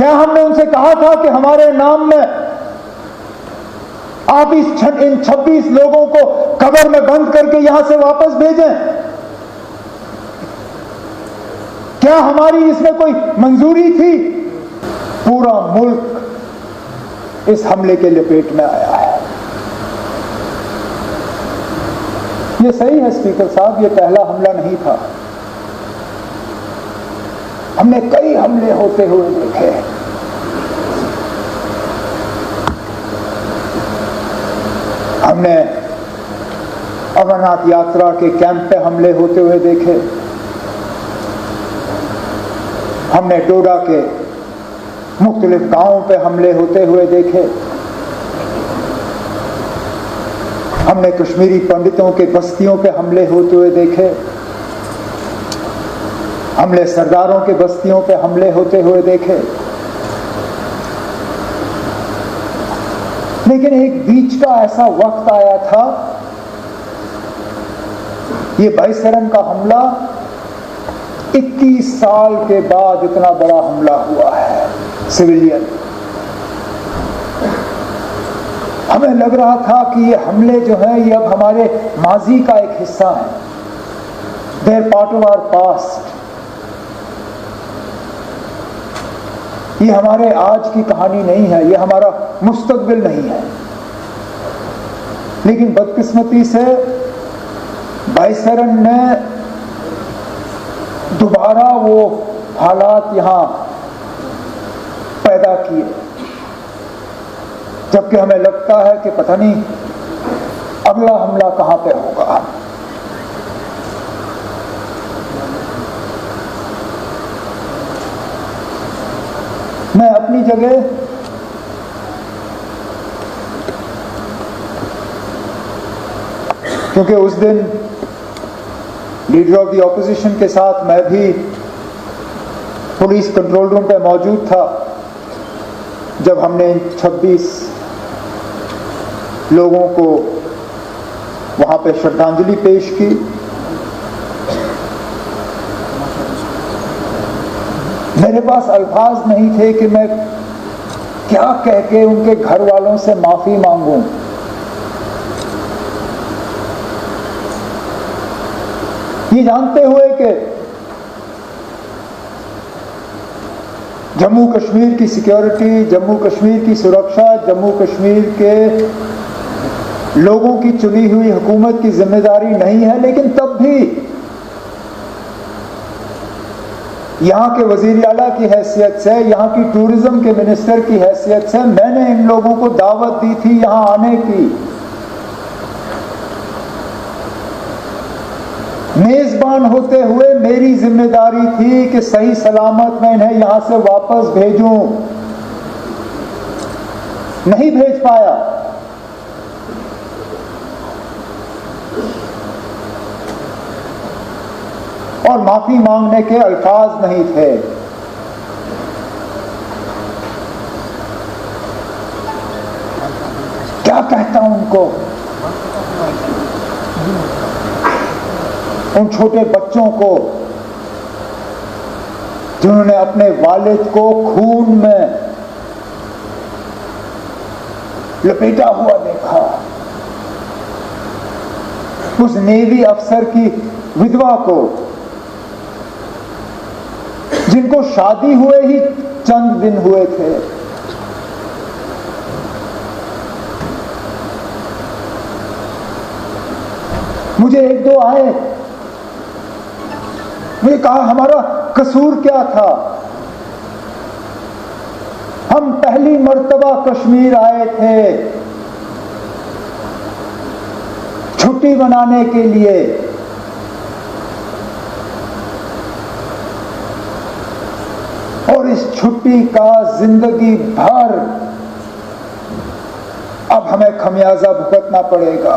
क्या हमने उनसे कहा था कि हमारे नाम में आप इन 26 लोगों को कब्र में बंद करके यहां से वापस भेजें? क्या हमारी इसमें कोई मंजूरी थी? पूरा मुल्क इस हमले के लपेट में आया है। ये सही है स्पीकर साहब, ये पहला हमला नहीं था। हमने कई हमले होते हुए देखे। हमने अमरनाथ यात्रा के कैंप पे हमले होते हुए देखे। हमने डोडा के मुख्तलिफ गांवों पे हमले होते हुए देखे। हमने कश्मीरी पंडितों के बस्तियों पे हमले होते हुए देखे। हमने सरदारों के बस्तियों पे हमले होते हुए देखे। लेकिन एक बीच का ऐसा वक्त आया था, ये बाईसरन का हमला 21 साल के बाद इतना बड़ा हमला हुआ है सिविलियन। हमें लग रहा था कि ये हमले जो हैं ये अब हमारे माजी का एक हिस्सा है, their part of our past. ये हमारे आज की कहानी नहीं है, ये हमारा मुस्तकबिल नहीं है। लेकिन बदकिस्मती से बाईसरन ने दोबारा वो हालात यहां पैदा किए, जबकि हमें लगता है कि पता नहीं अगला हमला कहां पे होगा। मैं अपनी जगह क्योंकि उस दिन लीडर ऑफ द ऑपोजिशन के साथ मैं भी पुलिस कंट्रोल रूम पे मौजूद था जब हमने 26 लोगों को वहां पे श्रद्धांजलि पेश की। मेरे पास अल्फाज नहीं थे कि मैं क्या कह के उनके घर वालों से माफी मांगूं। ये जानते हुए कि जम्मू कश्मीर की सिक्योरिटी, जम्मू कश्मीर की सुरक्षा, जम्मू कश्मीर के लोगों की चुनी हुई हुकूमत की जिम्मेदारी नहीं है, लेकिन तब भी यहाँ के वजीर आला की हैसियत से, यहाँ की टूरिज्म के मिनिस्टर की हैसियत से मैंने इन लोगों को दावत दी थी यहाँ आने की। मेजबान होते हुए मेरी जिम्मेदारी थी कि सही सलामत मैं इन्हें यहां से वापस भेजूं। नहीं भेज पाया। और माफी मांगने के अल्फाज नहीं थे। क्या कहता हूं उनको, उन छोटे बच्चों को जिन्होंने अपने वालिद को खून में लपेटा हुआ देखा, उस नेवी अफसर की विधवा को जिनको शादी हुए ही चंद दिन हुए थे, मुझे एक दो आए, मुझे कहा हमारा कसूर क्या था, हम पहली मर्तबा कश्मीर आए थे छुट्टी मनाने के लिए, और इस छुट्टी का जिंदगी भर अब हमें खमियाजा भुगतना पड़ेगा।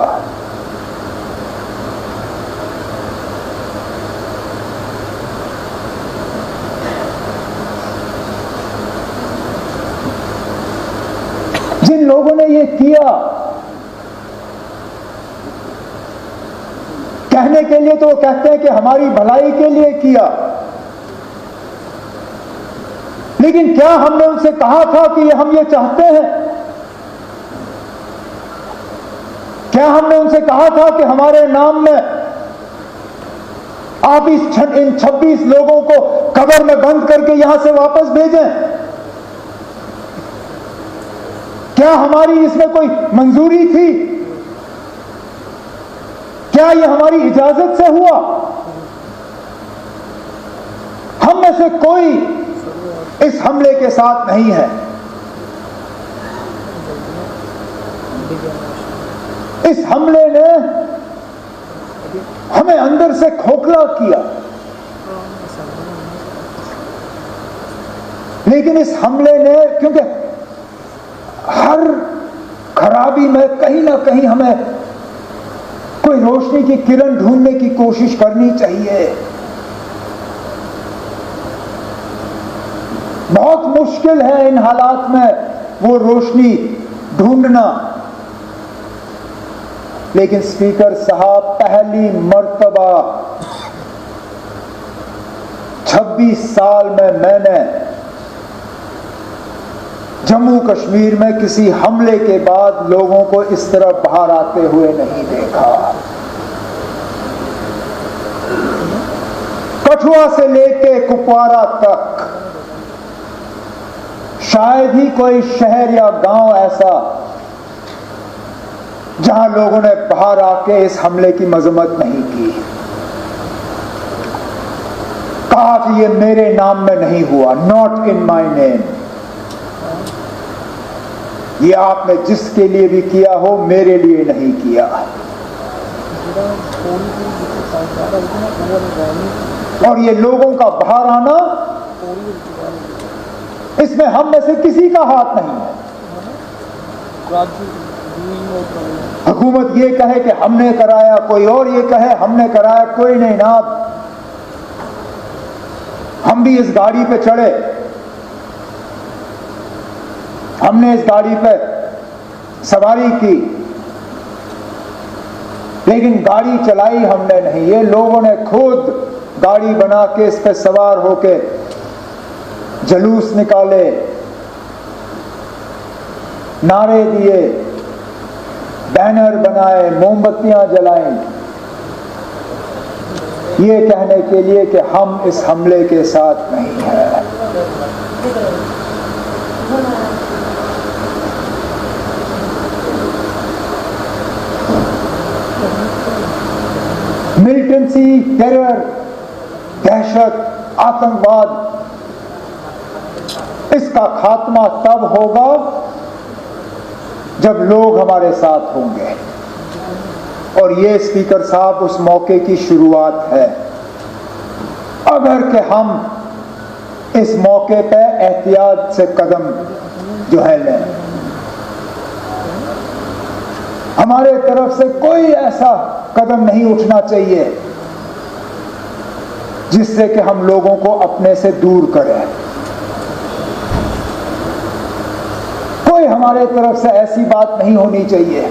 जिन लोगों ने ये किया, कहने के लिए तो वो कहते हैं कि हमारी भलाई के लिए किया, लेकिन क्या हमने उनसे कहा था कि हम ये चाहते हैं? क्या हमने उनसे कहा था कि हमारे नाम में आप इन 26 लोगों को कब्र में बंद करके यहां से वापस भेजें? क्या हमारी इसमें कोई मंजूरी थी? क्या यह हमारी इजाजत से हुआ? हम में से कोई इस हमले के साथ नहीं है। इस हमले ने हमें अंदर से खोखला किया, लेकिन इस हमले ने, क्योंकि हर खराबी में कहीं ना कहीं हमें कोई रोशनी की किरण ढूंढने की कोशिश करनी चाहिए। बहुत मुश्किल है इन हालात में वो रोशनी ढूंढना, लेकिन स्पीकर साहब, पहली मर्तबा 26 साल में मैंने जम्मू कश्मीर में किसी हमले के बाद लोगों को इस तरह बाहर आते हुए नहीं देखा। कठुआ से लेके कुपवारा तक शायद ही कोई शहर या गांव ऐसा जहां लोगों ने बाहर आके इस हमले की मजम्मत नहीं की, कहा कि ये मेरे नाम में नहीं हुआ, नॉट इन माय नेम। ये आपने जिसके लिए भी किया हो, मेरे लिए नहीं किया। और ये लोगों का बाहर आना, इसमें हम में से किसी का हाथ नहीं है। हुकूमत ये कहे कि हमने कराया, कोई और ये कहे हमने कराया, कोई नहीं ना। हम भी इस गाड़ी पे चढ़े, हमने इस गाड़ी पे सवारी की, लेकिन गाड़ी चलाई हमने नहीं। ये लोगों ने खुद गाड़ी बना के इस पे सवार होके जुलूस निकाले, नारे दिए, बैनर बनाए, मोमबत्तियां जलाई, ये कहने के लिए कि हम इस हमले के साथ नहीं हैं। मिलिटेंसी, टेरर, दहशत, आतंकवाद, इसका खात्मा तब होगा जब लोग हमारे साथ होंगे। और ये स्पीकर साहब उस मौके की शुरुआत है। अगर कि हम इस मौके पे एहतियात से कदम जो है लें, हमारे तरफ से कोई ऐसा कदम नहीं उठना चाहिए जिससे कि हम लोगों को अपने से दूर करें। कोई हमारे तरफ से ऐसी बात नहीं होनी चाहिए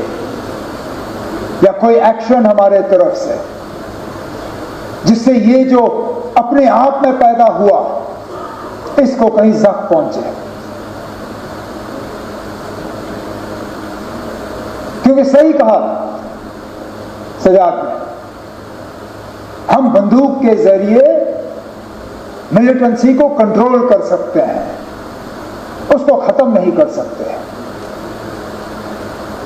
या कोई एक्शन हमारे तरफ से जिससे ये जो अपने आप में पैदा हुआ इसको कहीं जख्म पहुंचे। क्योंकि सही कहा सजाद ने, हम बंदूक के जरिए मिलिटेंसी को कंट्रोल कर सकते हैं, उसको खत्म नहीं कर सकते।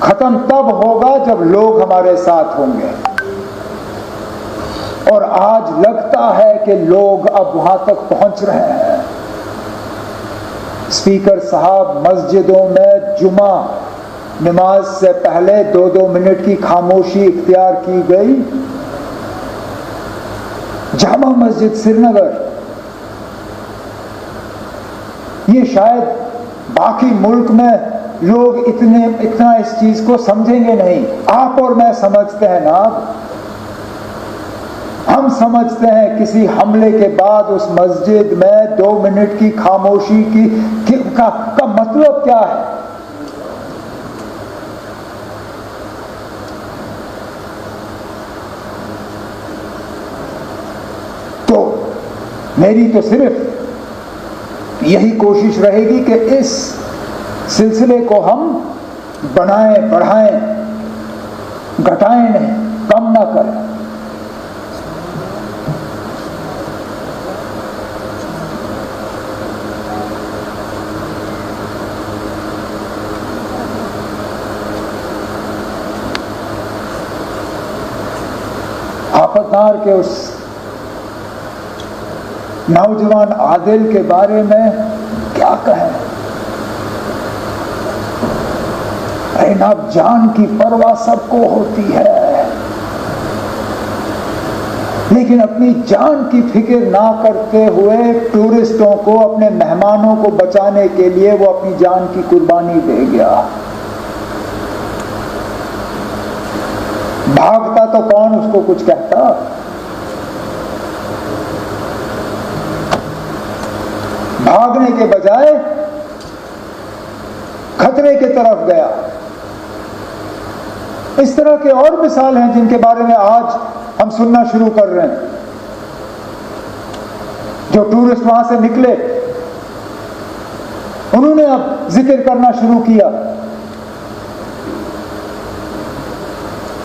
खत्म तब होगा जब लोग हमारे साथ होंगे। और आज लगता है कि लोग अब वहां तक पहुंच रहे हैं। स्पीकर साहब, मस्जिदों में जुमा नमाज से पहले 2-2 मिनट की खामोशी इख्तियार की गई। जामा मस्जिद श्रीनगर, ये शायद बाकी मुल्क में लोग इतना इस चीज को समझेंगे नहीं। आप और मैं समझते हैं ना, हम समझते हैं किसी हमले के बाद उस मस्जिद में 2 मिनट की खामोशी का मतलब क्या है। तो मेरी तो सिर्फ यही कोशिश रहेगी कि इस सिलसिले को हम बनाएं, बढ़ाएं, घटाएं नहीं, कम ना करें। आफतनार के उस नौजवान आदिल के बारे में क्या कहें। अब जान की परवाह सबको होती है, लेकिन अपनी जान की फिक्र ना करते हुए टूरिस्टों को, अपने मेहमानों को बचाने के लिए वो अपनी जान की कुर्बानी दे गया। भागता तो कौन उसको कुछ कहता। भागने के बजाय खतरे की तरफ गया। इस तरह के और मिसाल हैं जिनके बारे में आज हम सुनना शुरू कर रहे हैं। जो टूरिस्ट वहां से निकले, उन्होंने अब जिक्र करना शुरू किया।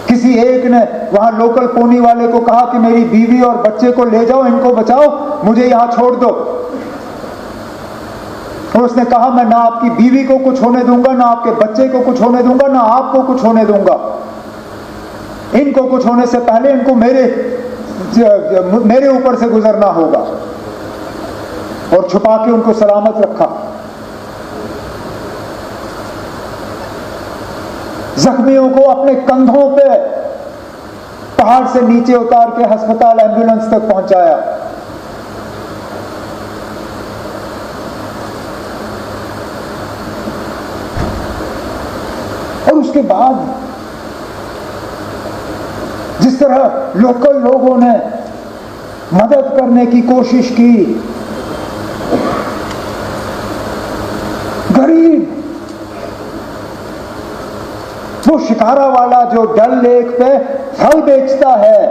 किसी एक ने वहां लोकल पोनी वाले को कहा कि मेरी बीवी और बच्चे को ले जाओ, इनको बचाओ, मुझे यहां छोड़ दो। और उसने कहा मैं ना आपकी बीवी को कुछ होने दूंगा, ना आपके बच्चे को कुछ होने दूंगा, ना आपको कुछ होने दूंगा। इनको कुछ होने से पहले इनको मेरे ऊपर से गुजरना होगा। और छुपा के उनको सलामत रखा। जख्मियों को अपने कंधों पे पहाड़ से नीचे उतार के अस्पताल, एम्बुलेंस तक पहुंचाया। और उसके बाद जिस तरह लोकल लोगों ने मदद करने की कोशिश की, गरीब वो शिकारा वाला जो डल लेक पे फल बेचता है,